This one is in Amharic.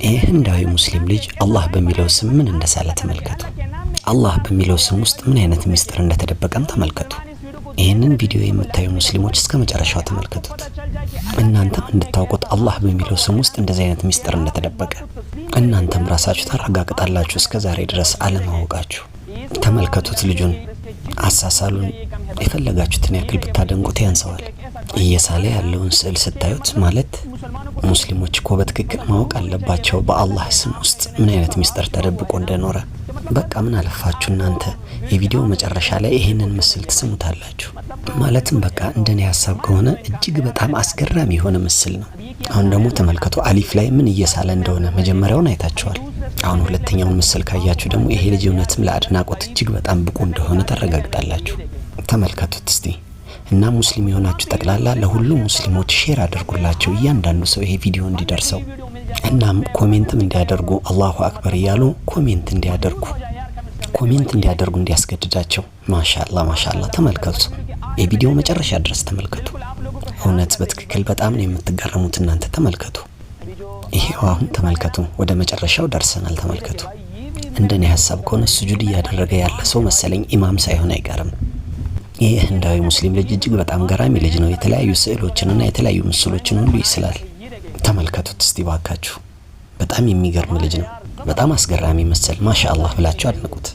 ይህ ህንዳዊ ሙስሊም ልጅ አላህ በሚለው ስም ምን እንደሳለ ተመልከቱ። አላህ በሚለው ስም ውስጥ ምን አይነት ሚስጥር እንደተደበቀም ተመልከቱ። ይህንን ቪዲዮ የምታዩ ሙስሊሞች እስከ መጨረሻው ተመልከቱት። እናንተም እንድታውቁት አላህ በሚለው ስም ውስጥ እንደዚህ አይነት ሚስጥር እንደተደበቀ እናንተም ራሳችሁ ታረጋግጣላችሁ። እስከ ዛሬ ድረስ አለማወቃችሁ። ተመልከቱት ልጁን፣ አሳሳሉን የፈለጋችሁትን ያክል ብታደንቁት ያንሰዋል። እየሳለ ያለውን ስዕል ስታዩት ማለት ሙስሊሞች እኮ በትክክል ማወቅ አለባቸው በአላህ ስም ውስጥ ምን አይነት ሚስጥር ተደብቆ እንደኖረ። በቃ ምን አለፋችሁ እናንተ የቪዲዮ መጨረሻ ላይ ይሄንን ምስል ትስሙታላችሁ። ማለትም በቃ እንደኔ ሐሳብ ከሆነ እጅግ በጣም አስገራሚ የሆነ ምስል ነው። አሁን ደግሞ ተመልከቱ አሊፍ ላይ ምን እየሳለ እንደሆነ። መጀመሪያውን አይታችኋል። አሁን ሁለተኛውን ምስል ካያችሁ ደግሞ ይሄ ልጅ እውነትም ለአድናቆት እጅግ በጣም ብቁ እንደሆነ ታረጋግጣላችሁ። ተመልከቱት እስቲ። እና ሙስሊም የሆናችሁ ጠቅላላ ለሁሉም ሙስሊሞች ሼር አድርጉላቸው፣ እያንዳንዱ ሰው ይሄ ቪዲዮ እንዲደርሰው። እናም ኮሜንትም እንዲያደርጉ አላሁ አክበር እያሉ ኮሜንት እንዲያደርጉ እንዲያስገድዳቸው። ማሻአላህ ተመልከቱ። የቪዲዮ መጨረሻ ድረስ ተመልከቱ። እውነት በትክክል በጣም ነው የምትገረሙት እናንተ። ተመልከቱ። ይሄው አሁን ተመልከቱ፣ ወደ መጨረሻው ደርሰናል። ተመልከቱ። እንደኔ ሐሳብ ከሆነ ስጁድ እያደረገ ያለ ሰው መሰለኝ፣ ኢማም ሳይሆን አይቀርም። ይህ ህንዳዊ ሙስሊም ልጅ እጅግ በጣም ገራሚ ልጅ ነው። የተለያዩ ስዕሎችንና የተለያዩ ምስሎችን ሁሉ ይስላል። ተመልከቱት እስቲ ባካችሁ። በጣም የሚገርም ልጅ ነው። በጣም አስገራሚ ምስል። ማሻአላህ ብላችሁ አድንቁት።